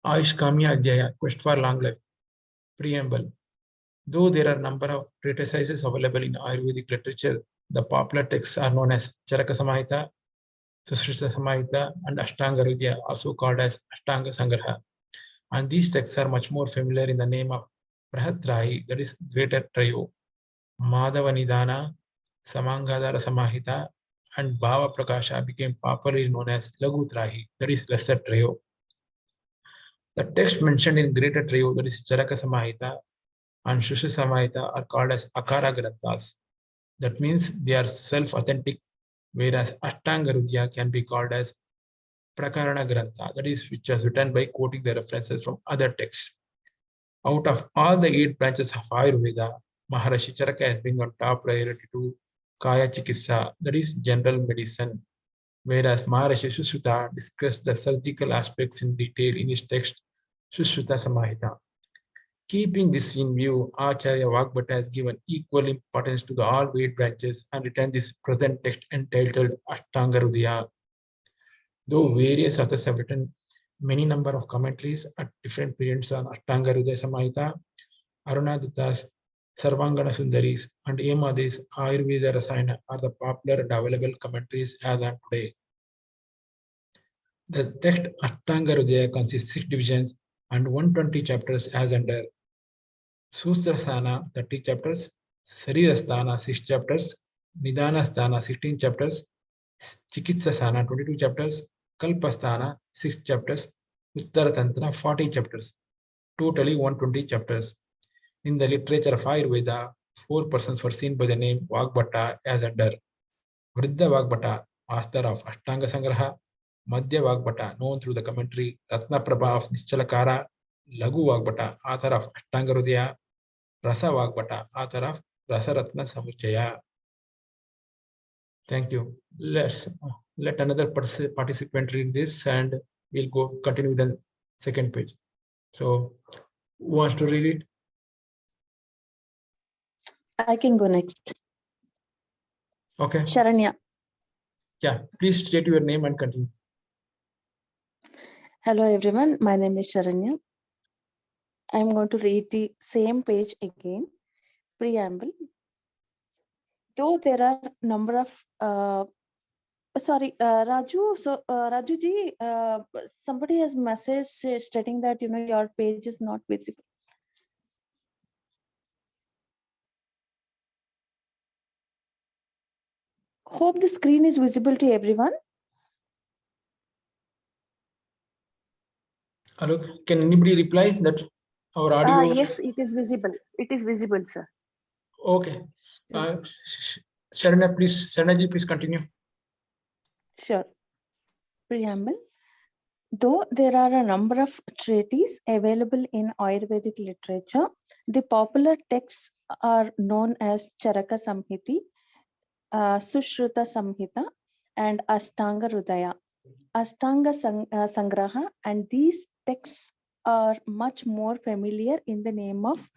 Ayushkamya Adhyaya, quest for long life. Preamble. Though there are a number of treatises available in Ayurvedic literature, the popular texts are known as Charaka Samahita, Sutrashtana Samahita, and Ashtanga Hrudaya, also called as Ashtanga Sangraha. And these texts are much more familiar in the name of Brahatrahi, that is Greater Trayo, Madhava Nidana, Samangadara Samahita, and Bhava Prakasha became popularly known as Lagutrahi, that is Lesser Trayo. The text mentioned in Greater Trayo, that is Charaka Samahita, and Shusha Samahita are called as Akara Granthas. That means they are self-authentic, whereas Ashtanga Hrudaya can be called as Prakarana Grantha, that is, which was written by quoting the references from other texts. Out of all the 8 branches of Ayurveda, Maharishi Charaka has been on top priority to Kaya Chikitsa, that is, general medicine, whereas Maharishi Sushruta discussed the surgical aspects in detail in his text Sushruta Samahita. Keeping this in view, Acharya Vagbhata has given equal importance to the all 8 branches and written this present text entitled Ashtanga Hrudaya. Though various authors have written many number of commentaries at different periods on Ashtanga Hrudaya Samahita, Arunadatta's Sarvangana Sundaris and Emadri's Ayurveda Rasayana are the popular and available commentaries as on today. The text Ashtanga Hrudaya consists 6 divisions and 120 chapters as under Sutrashtana 30 chapters, Sarirasthana 6 chapters, Nidhanasthana 16 chapters, Chikitsasana 22 chapters, Kalpasthana 6 chapters, Uttaratantra 40 chapters, totally 120 chapters. In the literature of Ayurveda, 4 persons were seen by the name Vagbhata as under Vriddha Vagbhata, author of Ashtanga Sangraha, Madhya Vagbhata, known through the commentary Ratnaprabha of Nischalakara, Laghu Vagbhata, author of Ashtanga Hrudaya, Rasa Vagbhata, author of Rasaratna Samuchaya. Thank you. Let another participant read this and we'll go continue with the second page. So, who wants to read it? I can go next. Okay. Sharanya. Yeah, please state your name and continue. Hello everyone, my name is Sharanya. I'm going to read the same page again. Preamble. Though there are number of Raju. So Raju ji, somebody has messaged stating that your page is not visible. Hope the screen is visible to everyone. Hello, can anybody reply that our audio? Yes, it is visible. It is visible, sir. Okay. Sharanya, please continue. Sure. Preamble. Though there are a number of treatises available in Ayurvedic literature, the popular texts are known as Charaka Samhiti, Sushruta Samhita, and Ashtanga Hrudaya, Ashtanga Sangraha, and these texts are much more familiar in the name of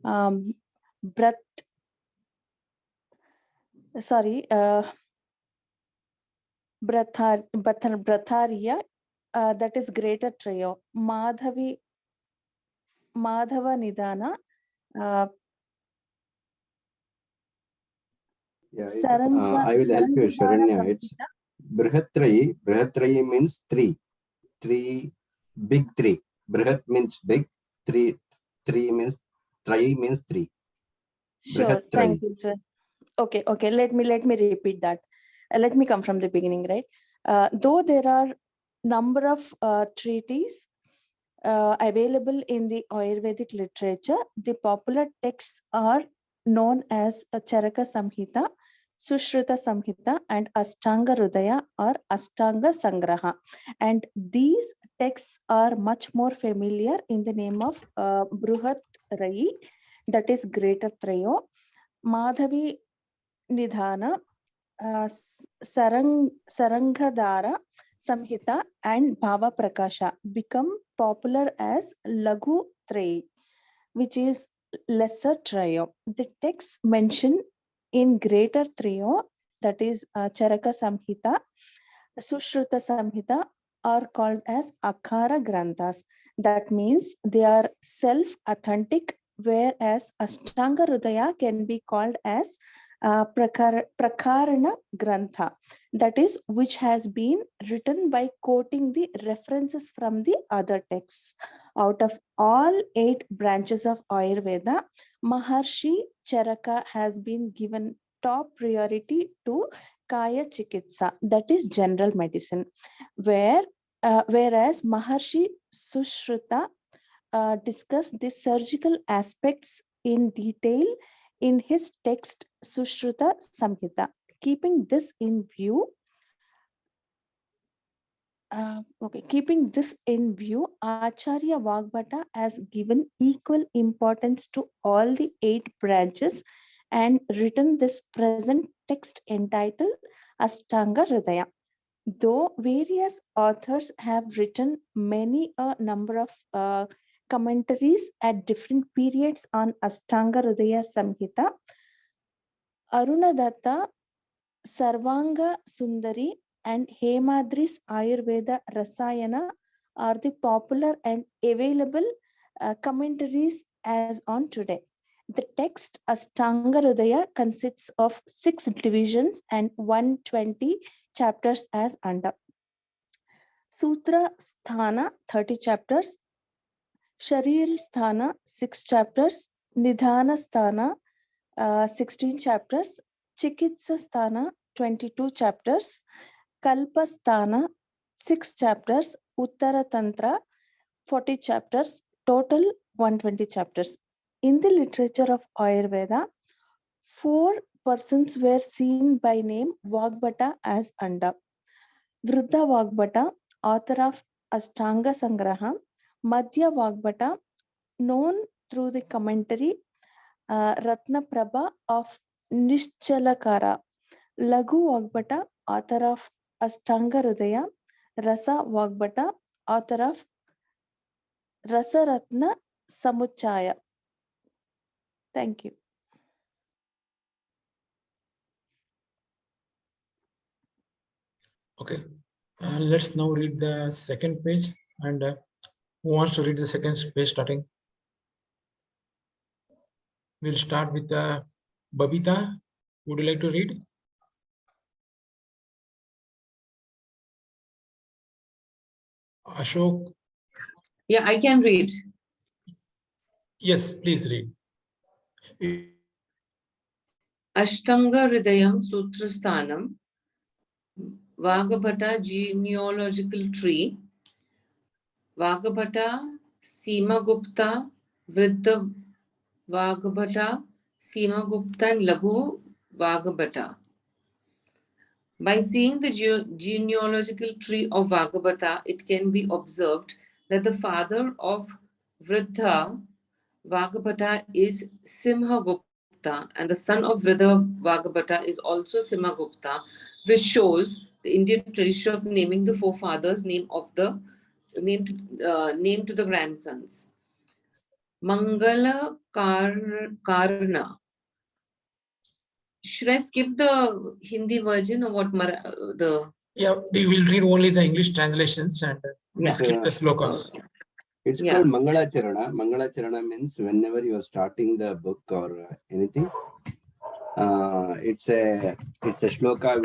Bratharya, that is Greater Trayo, Madhava Nidana, I will help you, Sharanya. It's Brihatrayi. Brihatrayi means 3. 3, big 3. Brihat means big. 3 means, Trayi means 3. Sure, thank you, sir. Okay, let me repeat that. Let me come from the beginning, right? Though there are number of treatises available in the Ayurvedic literature, the popular texts are known as Charaka Samhita, Sushruta Samhita, and Ashtanga Hrudaya or Ashtanga Sangraha. And these texts are much more familiar in the name of Bruhat Rai, that is Greater Trayo, Madhavi Nidhana, Sarangadara Samhita, and Bhava Prakasha become popular as Laghu Trayi, which is Lesser Trayo. The texts mentioned in Greater Trayo, that is Charaka Samhita, Sushruta Samhita, are called as Akara Granthas. That means they are self-authentic, whereas Ashtanga Hrudaya can be called as Prakarana Grantha, that is, which has been written by quoting the references from the other texts. Out of all 8 branches of Ayurveda, Maharshi Charaka has been given top priority to Kaya Chikitsa, that is general medicine, whereas Maharshi Sushruta discussed the surgical aspects in detail in his text Sushruta Samhita. Keeping this in view, Acharya Vagbhata has given equal importance to all the 8 branches and written this present text entitled Ashtanga Hrudaya. Though various authors have written many a number of commentaries at different periods on Ashtanga Hrudaya Samhita, Arunadatta, Sarvanga Sundari, and Hemadri's Ayurveda Rasayana are the popular and available commentaries as on today. The text Ashtanga Hrudaya consists of 6 divisions and 120 chapters as under. Sutrashtana 30 chapters, Sharirasthana 6 chapters, Nidhanasthana 16 chapters, Chikitsasthana 22 chapters, Kalpasthana 6 chapters, Uttaratantra 40 chapters, total 120 chapters. In the literature of Ayurveda, 4 persons were seen by name Vagbhata as under. Vruddha Vagbhata, author of Ashtanga Sangraha, Madhya Vagbhata, known through the commentary Ratna Prabha of Nischalakara, Laghu Vagbhata, author of Ashtanga Hrudaya, Rasa Vagbhata, author of Rasa Ratna Samuchaya. Thank you. Okay, let's now read the second page. And who wants to read the second page starting? We'll start with Babita. Would you like to read? Ashok? Yeah, I can read. Yes, please read. Ashtanga Hrudayam Sutrasthanam, Vagbhata genealogical tree, Vagbhata, Simagupta, Vriddha Vagbhata, Simagupta, and Laghu Vagbhata. By seeing the genealogical tree of Vagbhata, it can be observed that the father of Vriddha Vagbhata is Simhagupta, and the son of Vriddha Vagbhata is also Simhagupta, which shows the Indian tradition of naming the forefathers name to the grandsons. Mangalacharana. Should I skip the Hindi version or what? Yeah, we will read only the English translations and we'll skip the slokas. It's called Mangalacharana. Mangalacharana means whenever you are starting the book or anything, it's a shloka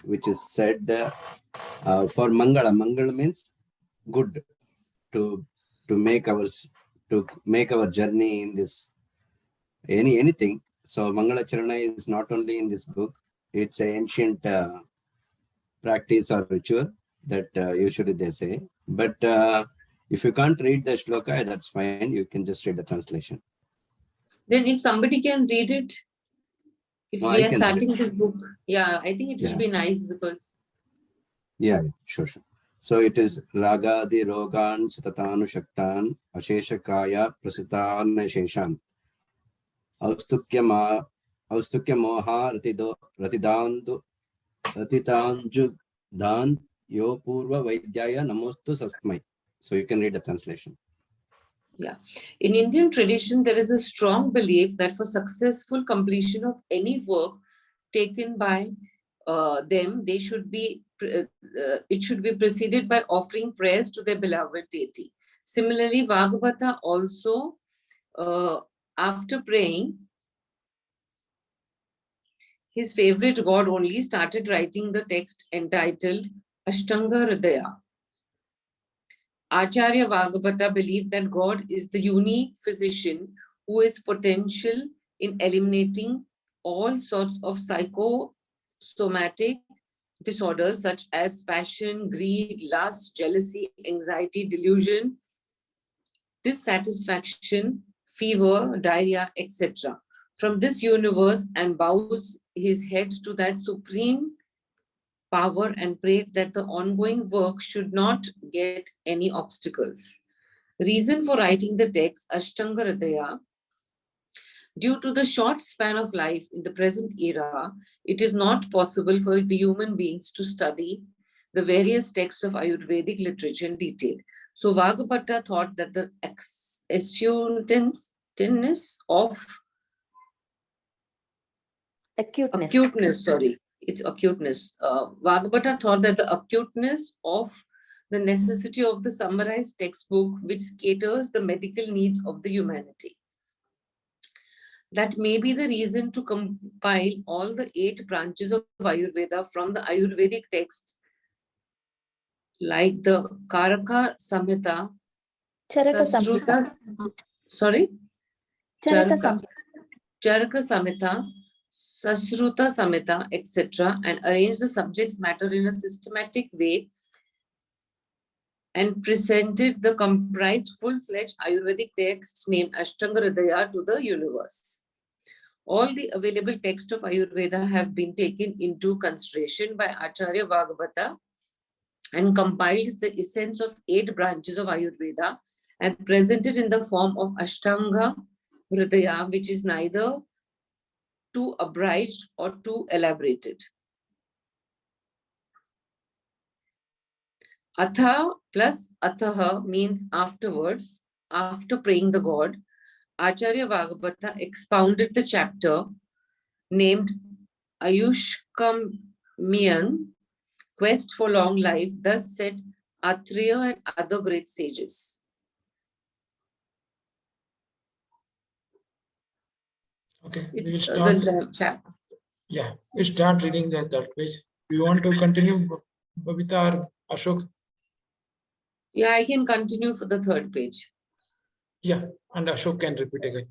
which is said for Mangala. Mangala means good, to make our journey in this anything. So Mangalacharana is not only in this book; it's an ancient practice or ritual that usually they say. But if you can't read the shloka, that's fine. You can just read the translation. Then if somebody can read it, if we are starting this book, yeah, I think it will be nice because... Yeah, sure. So it is Ragadi Rogan Satatanu Shaktan Ashesha Kaya Prasitan Sheshan Austukya Moha Ratidanju Dan Yo Purva Vaidyaya Namostu Sastmai. So you can read the translation. Yeah. In Indian tradition, there is a strong belief that for successful completion of any work taken by them, they should be it should be preceded by offering prayers to their beloved deity. Similarly, Vagbhata also, after praying his favorite god only, started writing the text entitled Ashtanga Hrudaya. Acharya Vagbhata believed that God is the unique physician who is potential in eliminating all sorts of psychosomatic disorders such as passion, greed, lust, jealousy, anxiety, delusion, dissatisfaction, fever, diarrhea, etc. from this universe, and bows his head to that supreme power and prayed that the ongoing work should not get any obstacles. Reason for writing the text Ashtanga Hrudaya: due to the short span of life in the present era, it is not possible for the human beings to study the various texts of Ayurvedic literature in detail. So Vagbhata thought that the acuteness of acuteness, it's acuteness. Vagbhata thought that the acuteness of the necessity of the summarized textbook, which caters the medical needs of the humanity, that may be the reason to compile all the 8 branches of Ayurveda from the Ayurvedic texts, like the Karaka Samhita, Sasruta, Charaka Samhita, Sasruta Samhita, etc., and arrange the subject's matter in a systematic way and presented the comprised full-fledged Ayurvedic text named Ashtanga Hrudaya to the universe. All the available texts of Ayurveda have been taken into consideration by Acharya Vagbhata and compiled the essence of 8 branches of Ayurveda and presented in the form of Ashtanga Hrudaya, which is neither too abridged or too elaborated. Atha plus Ataha means afterwards, after praying the god. Acharya Vagbhata expounded the chapter named Ayushkamiyan, Quest for Long Life, thus said Acharya and other great sages. Okay, It's we'll start. the chapter. Yeah, we'll start reading the 3rd page. Do you want to continue, Babita or Ashok? Yeah, I can continue for the 3rd page. Yeah, and Ashok can repeat again.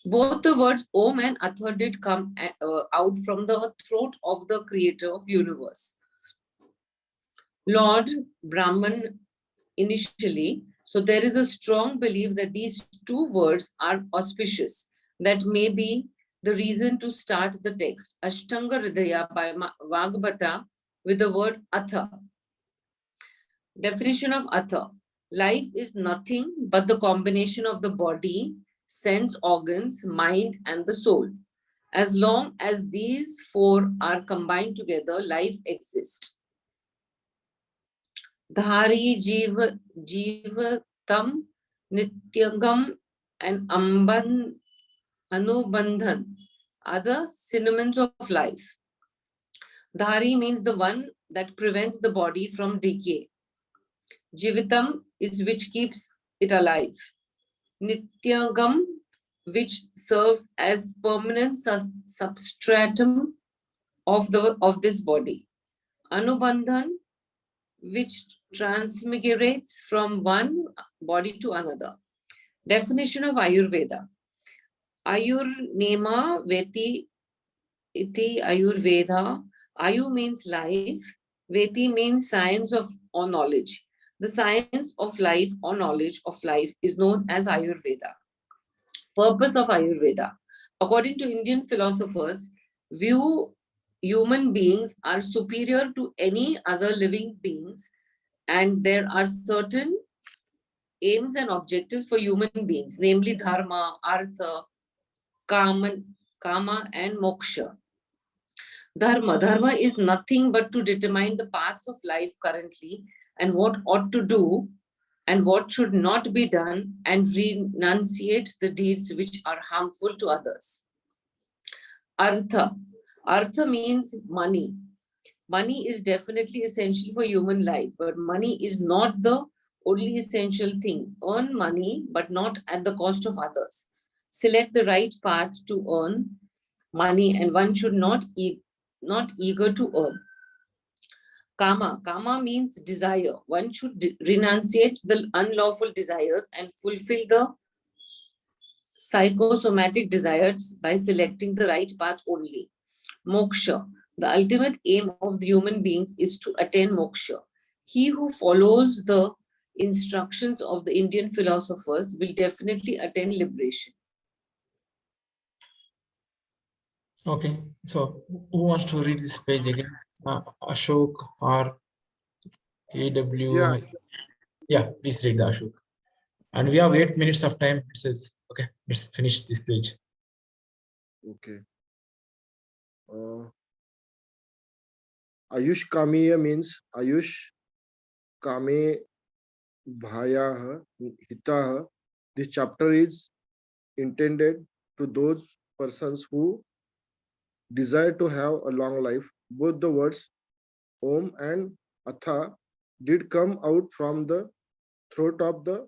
Both the words Om and Atha did come out from the throat of the creator of universe, Lord Brahman, initially. So there is a strong belief that these 2 words are auspicious. That may be the reason to start the text Ashtanga Hrudaya by Vagbhata with the word Atha. Definition of Atha: life is nothing but the combination of the body, sense organs, mind, and the soul. As long as these 4 are combined together, life exists. Dhari, Jivatam, Nityangam, and Anubandhan are the synonyms of life. Dhari means the one that prevents the body from decay. Jivitam is which keeps it alive. Nityagam, which serves as permanent substratum of this body. Anubandhan, which transmigrates from one body to another. Definition of Ayurveda: Ayurnema Veti iti Ayurveda. Ayu means life. Veti means science of or knowledge. The science of life or knowledge of life is known as Ayurveda. Purpose of Ayurveda: according to Indian philosophers, view human beings are superior to any other living beings, and there are certain aims and objectives for human beings, namely dharma, artha, kama, and moksha. Dharma is nothing but to determine the paths of life currently and what ought to do and what should not be done, and renunciate the deeds which are harmful to others. Artha. Artha means money. Money is definitely essential for human life, but money is not the only essential thing. Earn money, but not at the cost of others. Select the right path to earn money, and one should not eager to earn. Kama. Kama means desire. One should renunciate the unlawful desires and fulfill the psychosomatic desires by selecting the right path only. Moksha. The ultimate aim of the human beings is to attain moksha. He who follows the instructions of the Indian philosophers will definitely attain liberation. Okay, so who wants to read this page again? Ashok or AW? Yeah. Yeah, please read the Ashok. And we have 8 minutes of time. It says, okay, let's finish this page. Okay. Ayush Kamiya means Ayush Kame Bhayah Hitah. This chapter is intended to those persons who desire to have a long life. Both the words Om and Atha did come out from the throat of the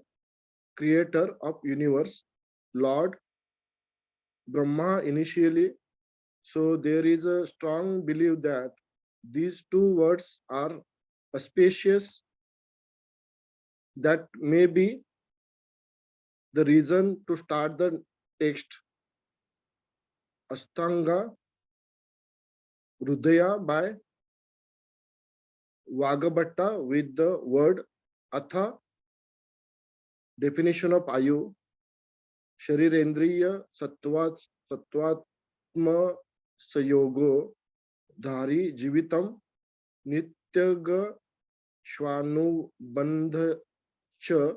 creator of universe, Lord Brahma initially. So there is a strong belief that these two words are auspicious. That may be the reason to start the text. Ashtanga Hrudaya by Vagbhata with the word Atha. Definition of Ayu. Sharirendriya Sattvatma Sayogo Dhari Jivitam Nityaga Shwanubandha Cha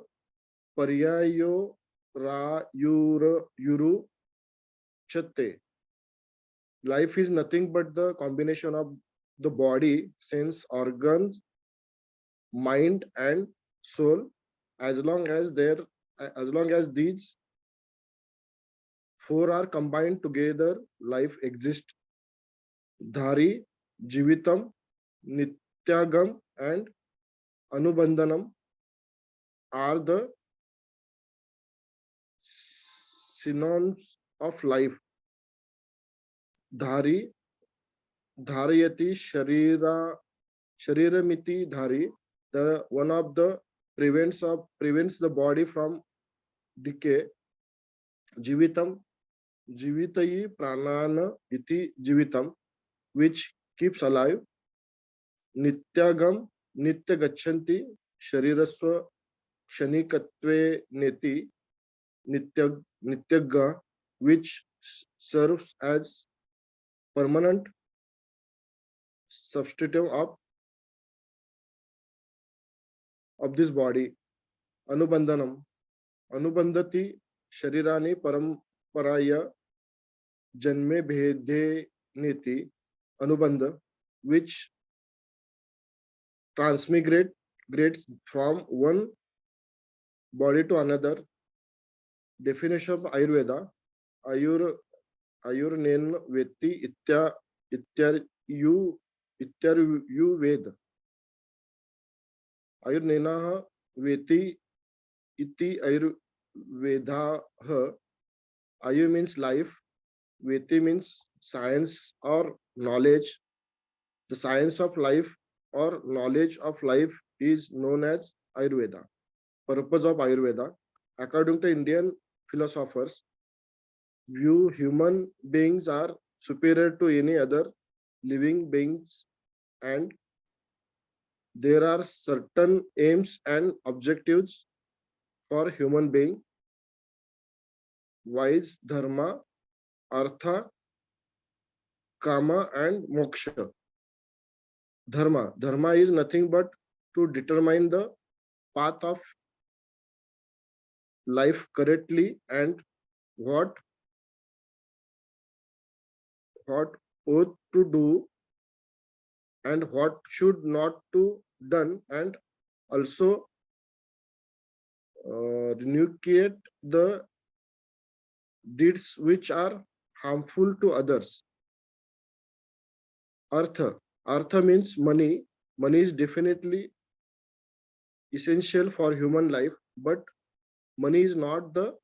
Paryayo Yuru Chate. Life is nothing but the combination of the body, sense organs, mind, and soul. As long as these four are combined together, life exists. Dhari, Jivitam, Nityagam, and Anubandhanam are the synonyms of life. Dhari, Dharayati Shariramiti Dhari, the one of the prevents the body from decay. Jivitam, Jivitayi Pranana iti Jivitam, which keeps alive. Nityagam, Nitya Gachanti, Sharirasva Kshanikatve Neti, Nityaga, which serves as permanent substitute of this body. Anubandhanam, Anubandhati Sharirani Paramparaya Janme Bhede Neti, Anubandha, which transmigrates from one body to another. Definition of Ayurveda. Ayurnen Veti Ityaru Ved. Ayurnena Veti iti Ayurveda. Ayu means life. Veti means science or knowledge. The science of life or knowledge of life is known as Ayurveda. Purpose of Ayurveda. According to Indian philosophers, view human beings are superior to any other living beings, and there are certain aims and objectives for human being: wise, dharma, artha, kama, and moksha. Dharma is nothing but to determine the path of life correctly and what ought to do and what should not to done, and also renunciate the deeds which are harmful to others. Artha. Artha means money. Money is definitely essential for human life, but money is not the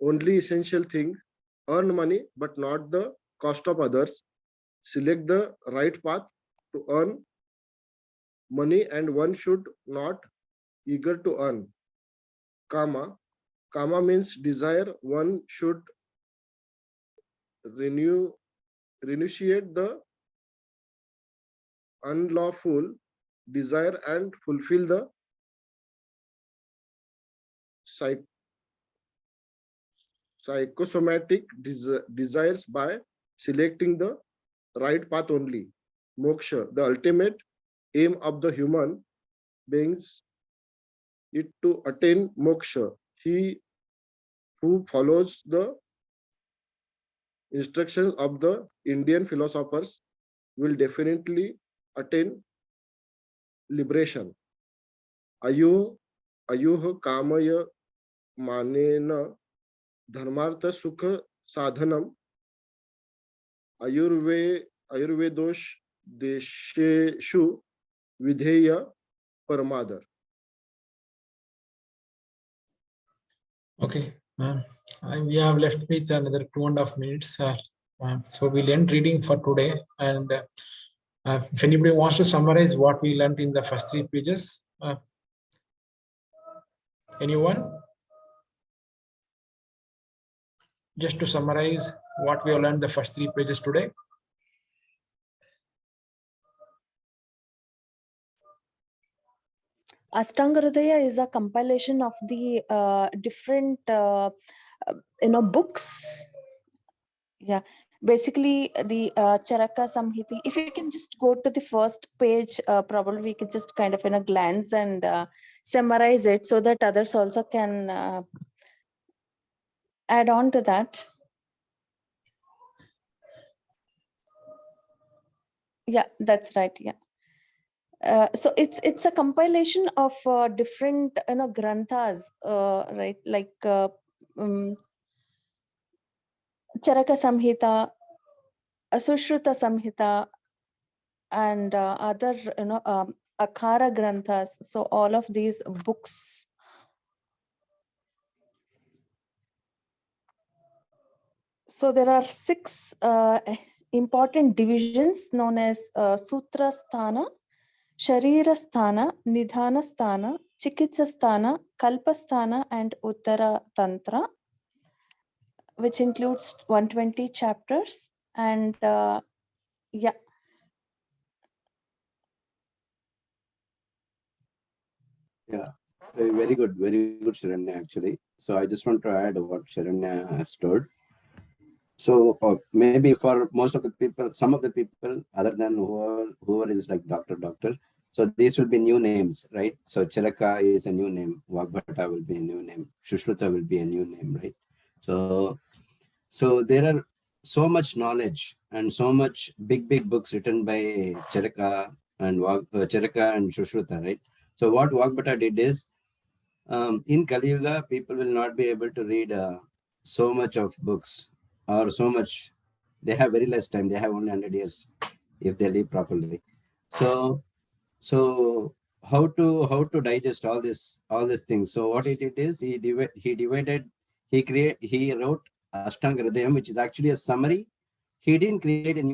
only essential thing. Earn money, but not the cost of others. Select the right path to earn money, and one should not eager to earn. Kama. Kama means desire. One should renew renunciate the unlawful desire and fulfill the psychosomatic desires by selecting the right path only. Moksha, the ultimate aim of the human beings, is to attain moksha. He who follows the instructions of the Indian philosophers will definitely attain liberation. Ayuh ayuh kamaya manena धर्मार्थ सुख साधनम आयुर्वेदोष देशेषु विधेय परमादर. Okay, we have left with another 2.5 minutes. So we'll end reading for today. And if anybody wants to summarize what we learned in the first 3 pages, anyone? Just to summarize what we have learned the first 3 pages today. Ashtanga Hrudaya is a compilation of the different books. Yeah, basically the Charaka Samhiti. If you can just go to the first page, probably we can just kind of glance and summarize it so that others also can add on to that. Yeah, that's right. Yeah. So it's a compilation of different granthas, right? Like Charaka Samhita, Sushruta Samhita, and other Akhara granthas. So all of these books. So there are 6 important divisions known as Sutrashtana, Shtana, Nidhanasthana, Chikitsasthana, Kalpasthana, and Uttara Tantra, which includes 120 chapters. And yeah. Yeah, very good, Sharanya, actually. So I just want to add what Sharanya has told. So maybe for most of the people, some of the people other than whoever is like doctor. So these will be new names, right? So Charaka is a new name. Vagbhata will be a new name. Sushruta will be a new name, right? So there are so much knowledge and so much big books written by Charaka and Charaka and Sushruta, right? So what Vagbhata did is, in Kali Yuga, people will not be able to read so much of books or so much. They have very less time. They have only 100 years if they live properly. So how to digest all these things? So what he did is he wrote Ashtanga Hrudayam, which is actually a summary. He didn't create a new